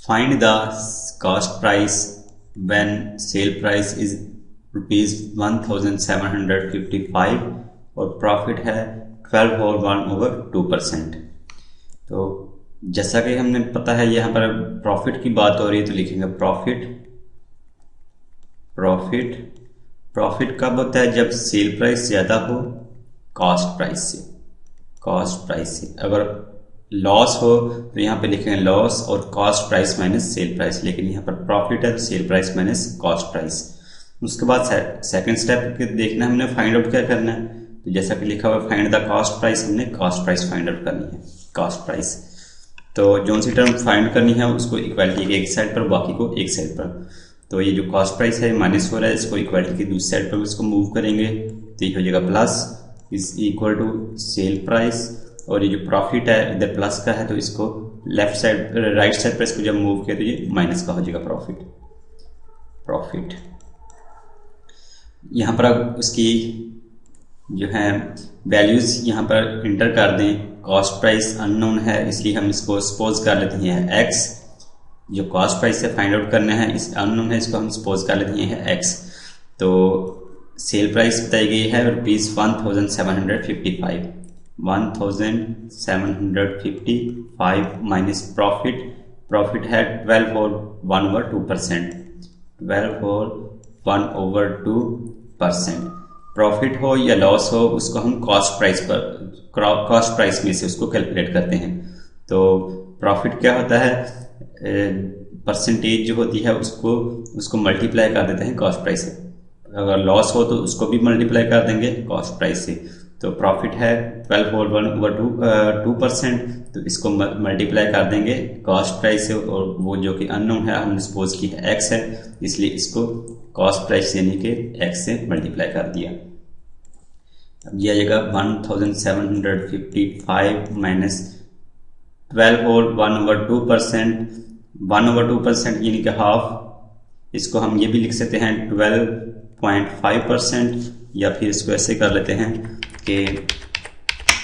Find the cost price when cell price is ₹1755 और profit है 12 और 1/2%। तो जैसा कि हमने पता है यहाँ पर प्रॉफिट की बात हो रही है तो लिखेंगे प्रॉफिट कब होता है? जब सेल प्राइस ज़्यादा हो कॉस्ट प्राइस से। अगर लॉस हो तो यहाँ पे लिखेंगे लॉस और cost price minus sale price, लेकिन यहाँ पर प्रॉफिट है तो sale price minus cost price. उसके बाद सेकंड स्टेप देखना है हमने फाइंड आउट क्या करना है। तो जैसा कि लिखा हुआ फाइंड द कॉस्ट प्राइस, हमने कॉस्ट प्राइस फाइंड आउट करनी है। कॉस्ट प्राइस तो जो सी टर्म फाइंड करनी है उसको इक्वालिटी के एक साइड पर, बाकी को एक साइड पर। तो ये जो कॉस्ट प्राइस है माइनस हो रहा है, इसको इक्वालिटी की दूसरी साइड पर इसको मूव करेंगे तो ये हो जाएगा plus is equal to sell price. और ये जो प्रॉफिट है इधर प्लस का है तो इसको लेफ्ट साइड राइट साइड पर इसको जब मूव किया तो ये माइनस का हो जाएगा प्रॉफिट। यहाँ पर अब उसकी जो है वैल्यूज यहाँ पर इंटर कर दें। कॉस्ट प्राइस अननोन है इसलिए हम इसको सपोज कर लेते हैं x। जो कॉस्ट प्राइस से फाइंड आउट करना है इस अननोन है, इसको हम सपोज कर लेते हैं x। तो सेल प्राइस बताई गई है ₹1755 माइनस प्रॉफिट है 12 और 1/2%। प्रॉफिट हो या लॉस हो उसको हम कॉस्ट प्राइस में से उसको कैलकुलेट करते हैं। तो प्रॉफिट क्या होता है? परसेंटेज जो होती है उसको मल्टीप्लाई कर देते हैं कॉस्ट प्राइस से। अगर लॉस हो तो उसको भी मल्टीप्लाई कर देंगे कॉस्ट प्राइस से। तो प्रॉफिट है 12 और 1/2%, तो इसको मल्टीप्लाई कर देंगे कॉस्ट प्राइस से। और वो जो कि अननोन है हमने सपोज की है x है, इसलिए इसको कॉस्ट प्राइस यानी कि x से मल्टीप्लाई कर दिया। अब ये आ जाएगा 1755 माइनस 12 और 1/2%। 1/2% यानी कि हाफ। इसको हम ये भी लिख सकते हैं 12.5%, या फिर इसको ऐसे कर लेते हैं कि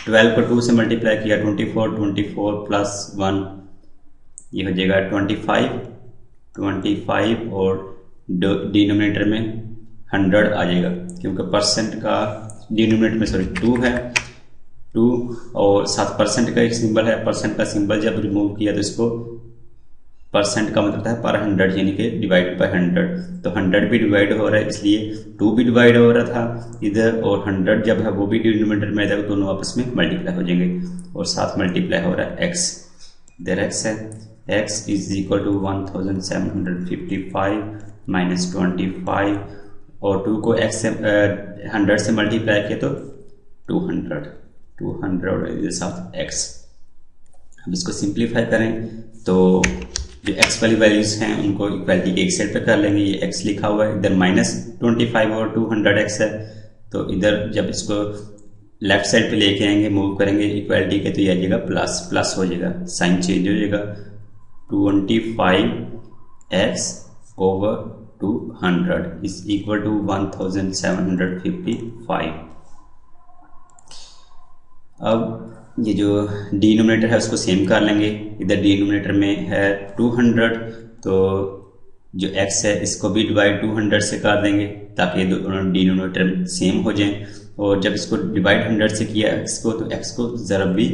12 को 2 से मल्टीप्लाई किया 24 प्लस 1 ये हो जाएगा 25 और डिनोमिनेटर में 100 आ जाएगा, क्योंकि परसेंट का डिनोमिनेटर में 2 है 2 और साथ परसेंट का एक सिंबल है। परसेंट का सिंबल जब रिमूव किया तो इसको परसेंट का मतलब है पर 100 यानी कि डिवाइड बाय 100। तो 100 भी डिवाइड हो रहा है इसलिए 2 भी डिवाइड हो रहा था इधर, और 100 जब है वो भी डिनोमिनेटर में है, दोनों आपस में मल्टीप्लाई हो जाएंगे और साथ मल्टीप्लाई हो रहा है x। इधर x है, x is equal to 1755 minus 25 और 2 को x से 100 से मल्टीप्लाई किया तो 200 और इधर साथ x। अब इसको सिंप्लीफाई करें तो जो x वाली वैल्यूज हैं उनको इक्वालिटी के एक साइड पे कर लेंगे। ये x लिखा हुआ है, इधर -25 और 200x है, तो इधर जब इसको लेफ्ट साइड पे लेके आएंगे मूव करेंगे इक्वालिटी के तो ये आ जाएगा प्लस हो जाएगा, साइन चेंज हो जाएगा 25x over 200 is equal to 1755। अब ये जो डिनोमिनेटर है उसको सेम कर लेंगे। इधर डिनोमिनेटर में है 200, तो जो x है इसको भी डिवाइड 200 से कर देंगे ताकि दोनों डिनोमिनेटर सेम हो जाएं। और जब इसको डिवाइड 100 से किया x को तो x को ज़रा भी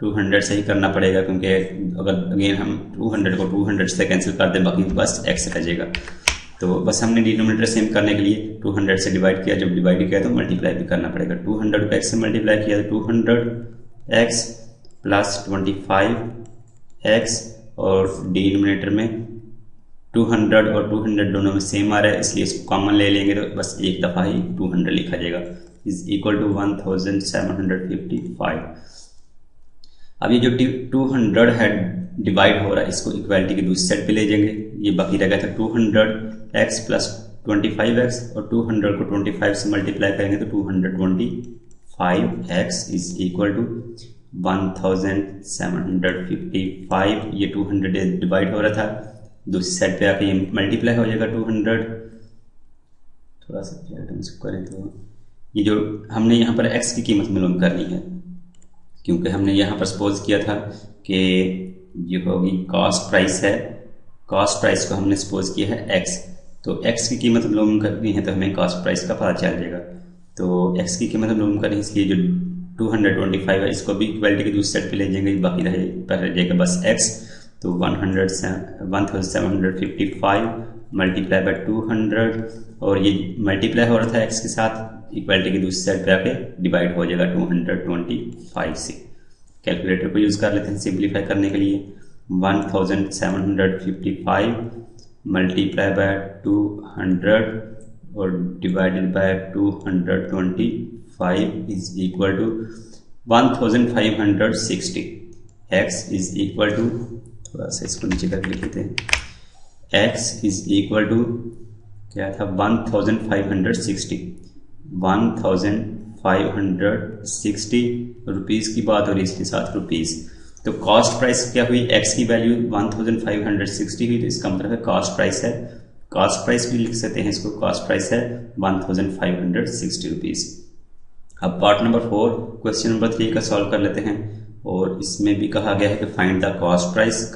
200 से ही करना पड़ेगा, क्योंकि अगर अगेन हम 200 को 200 से कैंसिल कर दें बाकी बस x रह जाएगा। तो बस हमने डिनोमिनेटर सेम करने के लिए 200 से डिवाइड किया, जब डिवाइड किया तो मल्टीप्लाई भी करना पड़ेगा। 200 को x से मल्टीप्लाई किया तो 200x प्लस 25x और डिनोमिनेटर में 200 और 200 दोनों में सेम आ रहा है इसलिए इसको कॉमन ले लेंगे तो बस एक दफ़ा ही 200 लिखा जाएगा इज इक्वल टू 1755। अब ये जो 200 है डिवाइड हो रहा है इसको इक्वालिटी की दूसरी साइड पे ले जाएंगे। ये बाकी रह गया था 200x प्लस 25x और 200 को 25 से मल्टीप्लाई करेंगे तो 225x इज इक्वल टू 1755। ये 200 डिवाइड हो रहा था, दूसरी साइड पे आके ये मल्टीप्लाई हो जाएगा 200। थोड़ा सा करें तो ये जो हमने यहाँ पर x की कीमत मालूम करनी है, क्योंकि हमने यहाँ पर सपोज किया था कि जो होगी कॉस्ट प्राइस है, कॉस्ट प्राइस को हमने सपोज किया है एक्स, तो एक्स की कीमत मालूम करनी है तो हमें कॉस्ट प्राइस का पता चल जाएगा। तो एक्स की कीमत मालूम करनी है, इसलिए जो 225 है इसको भी इक्वलिटी के दूसरे साइड पे ले जाएंगे, बाकी रह जाएगा बस एक्स। तो 1755 मल्टीप्लाई बाय 200, और ये मल्टीप्लाई हो रहा था एक्स के साथ, इक्वलिटी की दूसरी साइड पे आके डिवाइड हो जाएगा 225 से। कैलकुलेटर को यूज़ कर लेते हैं सिंप्लीफाई करने के लिए। 1755 मल्टीप्लाई बाय 200 और divided by 225 is equal to 1560। X is equal to, थोड़ा सा इसको नीचे करके लिख लेते हैं, एक्स इज इक्वल टू क्या था 1560 रुपीज़ की बात हो रही है, इसके साथ रुपीज़। तो कॉस्ट प्राइस क्या हुई, एक्स की वैल्यू 1560 हुई, तो इसका मतलब है कॉस्ट प्राइस है, कॉस्ट प्राइस भी लिख सकते हैं इसको, कॉस्ट प्राइस है 1560 रुपीज़। अब पार्ट नंबर 4 क्वेश्चन नंबर 3 का सॉल्व कर लेते हैं, और इसमें भी कहा गया है कि find the cost price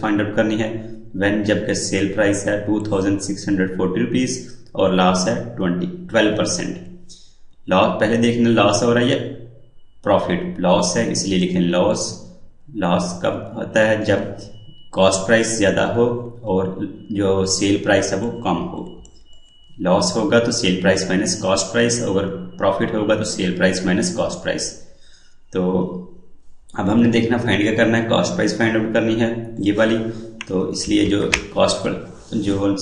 find out करनी है व्हेन, जबकि सेल प्राइस है 2640 रुपीज़ और लॉस है 12%। लॉस पहले देखना लॉस हो रहा है या प्रॉफिट, लॉस है इसलिए लिखें लॉस। लॉस कब होता है, जब कॉस्ट प्राइस ज़्यादा हो और जो सेल प्राइस है वो कम हो। लॉस होगा तो sale price minus cost price, अगर प्रॉफिट होगा तो sale price minus cost price. तो अब हमने देखना फाइंड क्या करना है, कॉस्ट प्राइस फाइंड आउट करनी है ये वाली। तो इसलिए जो कॉस्ट पर जो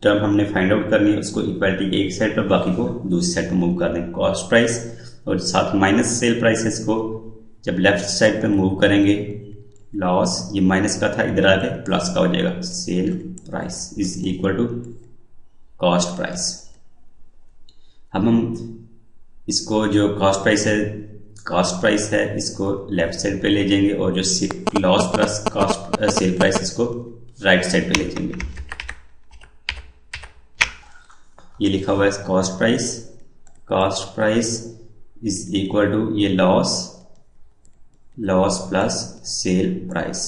टर्म हमने फाइंड आउट करनी है उसको इक्वलिटी के एक साइड पर, बाकी को दूसरी साइड पर मूव कर दें, कॉस्ट प्राइस और साथ माइनस सेल प्राइसेस को जब लेफ्ट साइड पे मूव करेंगे, लॉस ये माइनस का था इधर आके प्लस का हो जाएगा, sell price is equal to cost price. अब हम इसको जो कॉस्ट प्राइस है इसको लेफ्ट साइड पे ले जाएंगे, और जो loss plus cost sell price इसको राइट साइड पे ले जाएंगे। ये लिखा हुआ है cost price is equal to ये लॉस प्लस सेल प्राइस।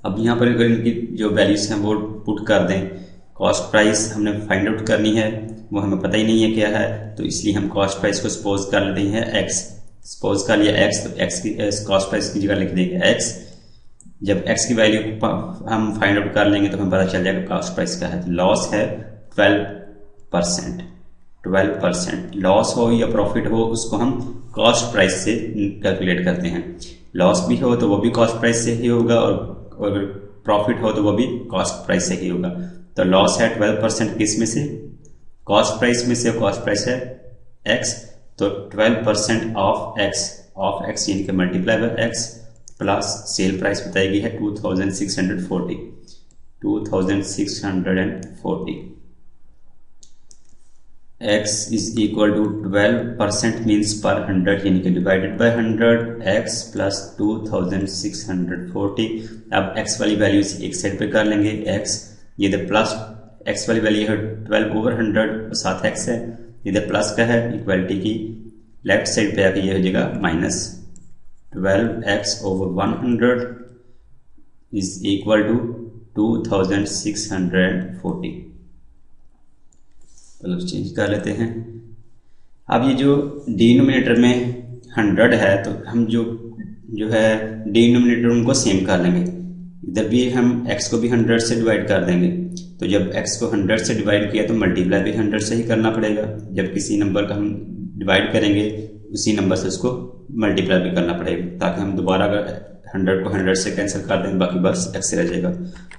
अब यहाँ पर अगर इनकी जो वैल्यूज हैं वो पुट कर दें, कॉस्ट प्राइस हमने फाइंड आउट करनी है, वो हमें पता ही नहीं है क्या है, तो इसलिए हम कॉस्ट प्राइस को सपोज कर लेते हैं एक्स। सपोज कर लिया एक्स, तो एक्स की कॉस्ट प्राइस की जगह लिख देंगे एक्स। जब एक्स की वैल्यू हम फाइंड आउट कर लेंगे तो हमें पता चल जाएगा कॉस्ट प्राइस क्या है। लॉस है 12%। लॉस हो या प्रॉफिट हो उसको हम कॉस्ट प्राइस से कैलकुलेट करते हैं। लॉस भी हो तो वो भी कॉस्ट प्राइस से ही होगा, और अगर प्रॉफिट हो तो वो भी कॉस्ट प्राइस से ही होगा। तो लॉस है 12% किस में से, कॉस्ट प्राइस में से, कॉस्ट प्राइस है एक्स, तो 12% ऑफ एक्स यानी कि multiply by x plus sell price बताई गई है 2640। x is equal to 12% means पर 100 यानी कि डिवाइडेड बाय 100, x प्लस 2640। अब x वाली वैल्यू एक साइड पे कर लेंगे, x ये इधर प्लस x वाली वैल्यू है 12/100 और साथ x है, इधर प्लस का है, इक्वलिटी की लेफ्ट साइड पे आके ये हो जाएगा minus 12x/100 is equal to 2640। चलो चेंज कर लेते हैं। अब ये जो डिनोमिनेटर में 100 है तो हम जो है डिनोमिनेटर उनको सेम कर लेंगे। इधर भी हम x को भी 100 से डिवाइड कर देंगे, तो जब x को 100 से डिवाइड किया तो मल्टीप्लाई भी 100 से ही करना पड़ेगा। जब किसी नंबर का हम डिवाइड करेंगे उसी नंबर से उसको मल्टीप्लाई भी करना पड़ेगा, ताकि हम दोबारा अगर 100 को 100 से कैंसिल कर दें बाकी बस x से रह जाएगा।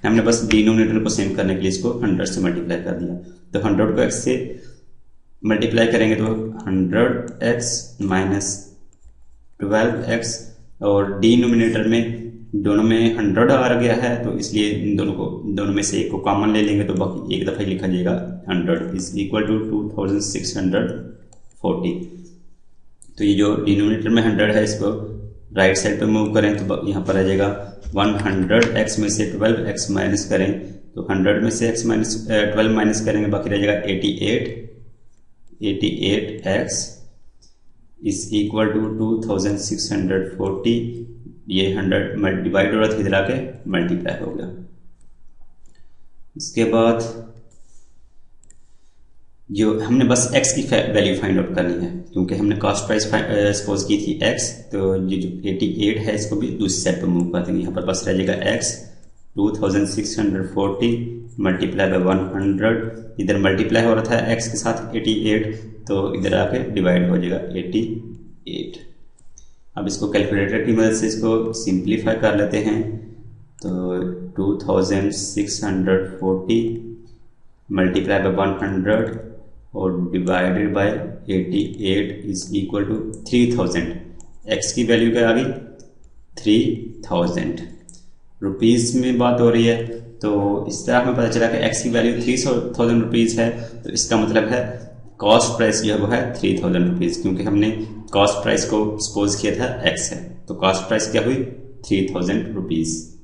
हमने बस डिनोमिनेटर को सेम करने के लिए इसको 100 से मल्टीप्लाई कर दिया, तो 100 को x से मल्टीप्लाई करेंगे तो 100x माइनस 12x, और डिनोमिनेटर में दोनों में 100 आ गया है तो इसलिए इन दोनों में से एक को कॉमन ले लेंगे, तो बाकी एक दफ़ा ही लिखा जाएगा 100 इज इक्वल टू 2640। तो ये जो डिनोमिनेटर में 100 है इसको राइट साइड पे मूव करें तो यहाँ पर आ जाएगा 100x में से 12x माइनस करें तो 100 में से x माइनस 12 माइनस करेंगे, बाकी रह जाएगा 88x इज इक्वल टू 2640 ये 100 डिवाइड हो रहा था, इधर आके मल्टीप्लाई हो गया। इसके बाद जो हमने बस x की वैल्यू फाइंड आउट करनी है, क्योंकि हमने कॉस्ट प्राइस सपोज की थी x, तो ये जो 88 है इसको भी दूसरी साइड पर मूव कर देंगे। यहाँ पर बस रह जाएगा x 2640 मल्टीप्लाई बाय 100, इधर मल्टीप्लाई हो रहा था x के साथ 88, तो इधर आके डिवाइड हो जाएगा 88। अब इसको कैलकुलेटर की मदद से इसको सिंप्लीफाई कर लेते हैं, तो 2640 मल्टीप्लाई बाय 100 और divided by 88 is equal to 3000। X की वैल्यू क्या आ गई 3000। रुपीज़ में बात हो रही है, तो इस तरह हमें पता चला कि एक्स की वैल्यू 3000 रुपीज़ है, तो इसका मतलब है कॉस्ट प्राइस जो है वो है 3000 रुपीज़, क्योंकि हमने कॉस्ट प्राइस को सपोज किया था एक्स है, तो कॉस्ट प्राइस क्या हुई 3000 रुपीज़।